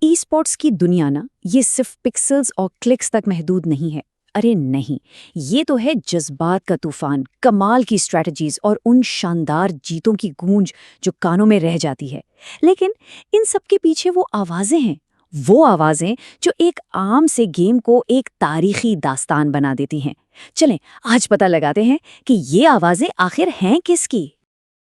E sports की दुनिया ना ये सिर्फ पिक्सेल्स और क्लिक्स तक महदूद नहीं है। अरे नहीं, ये तो है जज्बात का तूफान, कमाल की स्ट्रैटेजीज और उन शानदार जीतों की गूंज जो कानों में रह जाती है। लेकिन इन सब के पीछे वो आवाजें हैं, वो आवाजें जो एक आम से गेम को एक तारीखी दास्तान बना देती हैं। चलें आज पता लगाते हैं कि ये आवाजें आखिर हैं किसकी।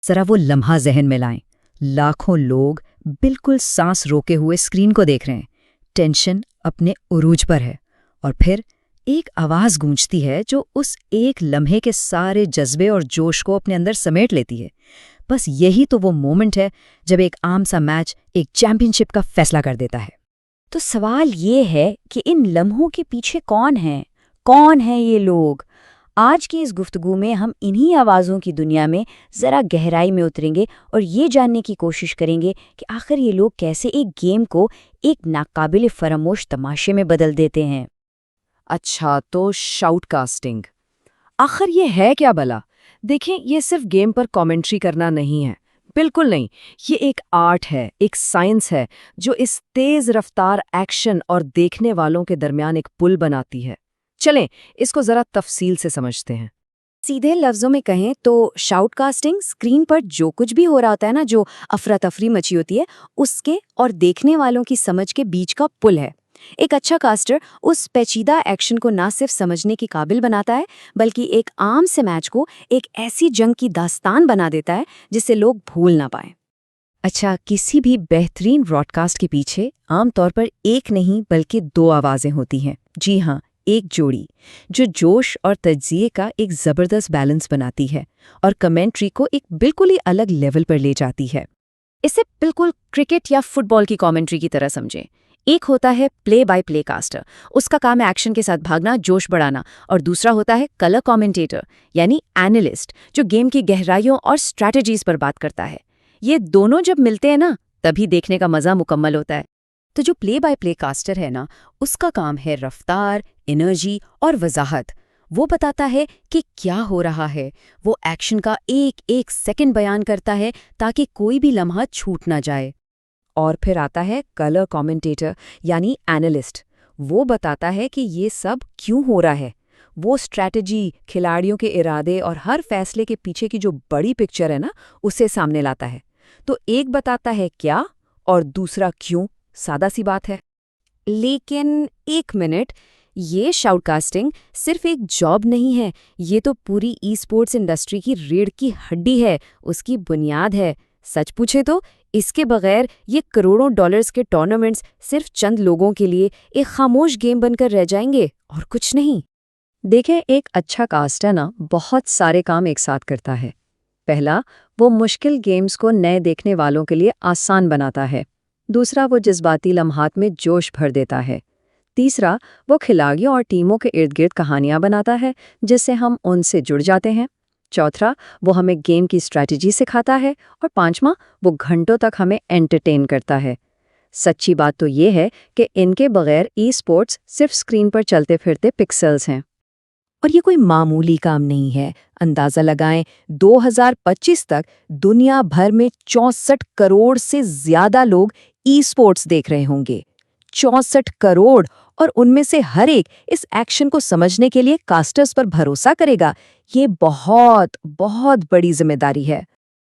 जरा वो लम्हा जहन में लाएं। लाखों लोग बिल्कुल सांस रोके हुए स्क्रीन को देख रहे हैं। टेंशन अपने उरूज पर है और फिर एक आवाज गूंजती है जो उस एक लम्हे के सारे जज्बे और जोश को अपने अंदर समेट लेती है। बस यही तो वो मोमेंट है जब एक आम सा मैच एक चैंपियनशिप का फैसला कर देता है। तो सवाल ये है कि इन लम्हों के पीछे कौन है? कौन है ये लोग? आज की इस गुफ्तगू में हम इन्हीं आवाज़ों की दुनिया में ज़रा गहराई में उतरेंगे और ये जानने की कोशिश करेंगे कि आखिर ये लोग कैसे एक गेम को एक नाकाबिल फरामोश तमाशे में बदल देते हैं। अच्छा, तो शाउटकास्टिंग आखिर ये है क्या भला? देखें, ये सिर्फ गेम पर कमेंट्री करना नहीं है, बिल्कुल नहीं। ये एक आर्ट है, एक साइंस है जो इस तेज रफ्तार एक्शन और देखने वालों के दरमियान एक पुल बनाती है। चलें इसको जरा तफसील से समझते हैं। सीधे लफ्ज़ों में कहें तो शाउटकास्टिंग स्क्रीन पर जो कुछ भी हो रहा होता है ना, जो अफरा तफरी मची होती है, उसके और देखने वालों की समझ के बीच का पुल है। एक अच्छा कास्टर उस पेचीदा एक्शन को ना सिर्फ समझने के काबिल बनाता है, बल्कि एक आम से मैच को एक ऐसी जंग की दास्तान बना देता है जिसे लोग भूल ना पाएं। अच्छा, किसी भी बेहतरीन ब्रॉडकास्ट के पीछे आमतौर पर एक नहीं बल्कि दो आवाजें होती हैं। जी हाँ, एक जोड़ी जो जोश और तज्जिए का एक जबरदस्त बैलेंस बनाती है और कमेंट्री को एक बिल्कुल ही अलग लेवल पर ले जाती है। इसे बिल्कुल क्रिकेट या फुटबॉल की कमेंट्री की तरह समझें। एक होता है प्ले बाय प्ले कास्टर, उसका काम है एक्शन के साथ भागना, जोश बढ़ाना, और दूसरा होता है कलर कमेंटेटर यानी एनालिस्ट, जो गेम की गहराइयों और स्ट्रैटेजीज पर बात करता है। ये दोनों जब मिलते हैं ना, तभी देखने का मजा मुकम्मल होता है। तो जो प्ले बाय प्ले कास्टर है ना, उसका काम है रफ्तार, एनर्जी और वजाहत। वो बताता है कि क्या हो रहा है, वो एक्शन का एक एक सेकंड बयान करता है ताकि कोई भी लम्हा छूट ना जाए। और फिर आता है कलर कमेंटेटर यानी एनालिस्ट। वो बताता है कि ये सब क्यों हो रहा है। वो स्ट्रैटेजी, खिलाड़ियों के इरादे और हर फैसले के पीछे की जो बड़ी पिक्चर है ना, उसे सामने लाता है। तो एक बताता है क्या और दूसरा क्यों। सादा सी बात है। लेकिन एक मिनट, ये शाउटकास्टिंग सिर्फ एक जॉब नहीं है, ये तो पूरी ई स्पोर्ट्स इंडस्ट्री की रीढ़ की हड्डी है, उसकी बुनियाद है। सच पूछे तो इसके बगैर ये करोड़ों डॉलर्स के टूर्नामेंट्स सिर्फ चंद लोगों के लिए एक खामोश गेम बनकर रह जाएंगे और कुछ नहीं। देखें, एक अच्छा कास्ट है ना, बहुत सारे काम एक साथ करता है। पहला, वो मुश्किल गेम्स को नए देखने वालों के लिए आसान बनाता है। दूसरा, वो जज्बाती लम्हात में जोश भर देता है। तीसरा, वो खिलाड़ियों और टीमों के इर्द गिर्द कहानियां बनाता है जिससे हम उनसे जुड़ जाते हैं। चौथा, वो हमें गेम की स्ट्रैटेजी सिखाता है। और पांचवा, वो घंटों तक हमें एंटरटेन करता है। सच्ची बात तो ये है कि इनके बगैर ई स्पोर्ट्स सिर्फ स्क्रीन पर चलते फिरते पिक्सेल्स हैं। और ये कोई मामूली काम नहीं है। अंदाजा लगाएं, 2025 तक दुनिया भर में 64 करोड़ से ज्यादा लोग ई स्पोर्ट्स देख रहे होंगे। 64 करोड़, और उनमें से हर एक इस एक्शन को समझने के लिए कास्टर्स पर भरोसा करेगा। ये बहुत बहुत बड़ी जिम्मेदारी है।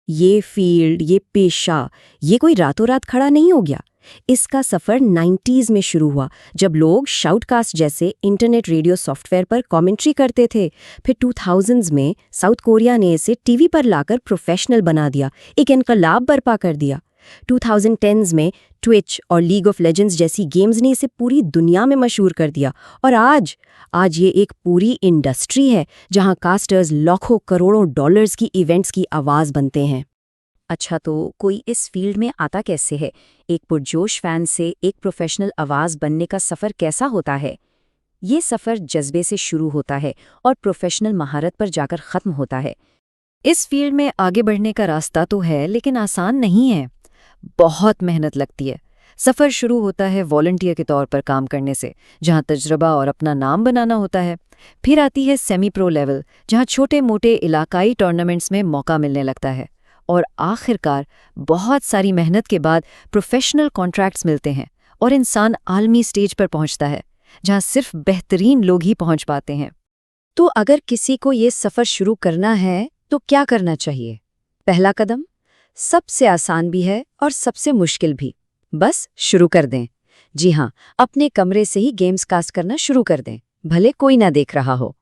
ये फील्ड, ये पेशा, ये कोई रातों रात खड़ा नहीं हो गया। इसका सफ़र 90s में शुरू हुआ जब लोग शाउटकास्ट जैसे इंटरनेट रेडियो सॉफ्टवेयर पर कमेंट्री करते थे। फिर 2000s में साउथ कोरिया ने इसे टीवी पर लाकर प्रोफेशनल बना दिया, एक इनकलाब बर्पा कर दिया। 2010s में ट्विच और लीग ऑफ लेजेंड्स जैसी गेम्स ने इसे पूरी दुनिया में मशहूर कर दिया। और आज ये एक पूरी इंडस्ट्री है जहां कास्टर्स लाखों करोड़ों डॉलर्स की इवेंट्स की आवाज़ बनते हैं। अच्छा, तो कोई इस फील्ड में आता कैसे है? एक पुरजोश फैन से एक प्रोफेशनल आवाज़ बनने का सफ़र कैसा होता है? ये सफ़र जज्बे से शुरू होता है और प्रोफेशनल महारत पर जाकर ख़त्म होता है। इस फील्ड में आगे बढ़ने का रास्ता तो है, लेकिन आसान नहीं है। बहुत मेहनत लगती है। सफ़र शुरू होता है वॉलंटियर के तौर पर काम करने से, जहां तजुर्बा और अपना नाम बनाना होता है। फिर आती है सेमी प्रो लेवल, जहां छोटे मोटे इलाकाई टूर्नामेंट्स में मौका मिलने लगता है। और आखिरकार बहुत सारी मेहनत के बाद प्रोफेशनल कॉन्ट्रैक्ट्स मिलते हैं और इंसान आलमी स्टेज पर पहुंचता है, जहां सिर्फ बेहतरीन लोग ही पहुंच पाते हैं। तो अगर किसी को ये सफ़र शुरू करना है तो क्या करना चाहिए? पहला कदम सबसे आसान भी है और सबसे मुश्किल भी। बस शुरू कर दें। जी हाँ, अपने कमरे से ही गेम्स कास्ट करना शुरू कर दें, भले कोई ना देख रहा हो।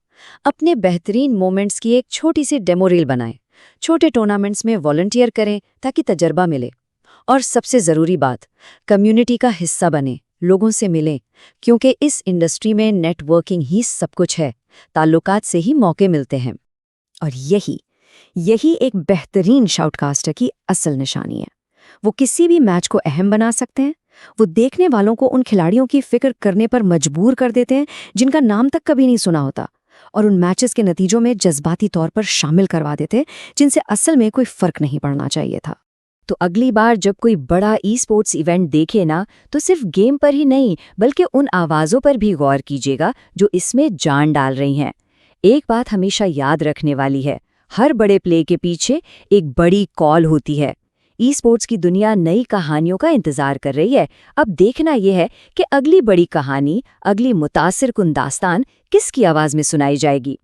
अपने बेहतरीन मोमेंट्स की एक छोटी सी डेमो रील बनाएं। छोटे टूर्नामेंट्स में वॉलंटियर करें ताकि तजर्बा मिले। और सबसे ज़रूरी बात, कम्युनिटी का हिस्सा बने, लोगों से मिलें, क्योंकि इस इंडस्ट्री में नेटवर्किंग ही सब कुछ है। ताल्लुकात से ही मौके मिलते हैं। और यही एक बेहतरीन शाउटकास्टर की असल निशानी है। वो किसी भी मैच को अहम बना सकते हैं। वो देखने वालों को उन खिलाड़ियों की फिक्र करने पर मजबूर कर देते हैं जिनका नाम तक कभी नहीं सुना होता, और उन मैचेस के नतीजों में जज्बाती तौर पर शामिल करवा देते हैं जिनसे असल में कोई फर्क नहीं पड़ना चाहिए था। तो अगली बार जब कोई बड़ा ई स्पोर्ट्स इवेंट देखे ना, तो सिर्फ गेम पर ही नहीं बल्कि उन आवाज़ों पर भी गौर कीजिएगा जो इसमें जान डाल रही हैं। एक बात हमेशा याद रखने वाली है, हर बड़े प्ले के पीछे एक बड़ी कॉल होती है। ई स्पोर्ट्स की दुनिया नई कहानियों का इंतजार कर रही है। अब देखना यह है कि अगली बड़ी कहानी, अगली मुतासिर कुन दास्तान किसकी आवाज़ में सुनाई जाएगी।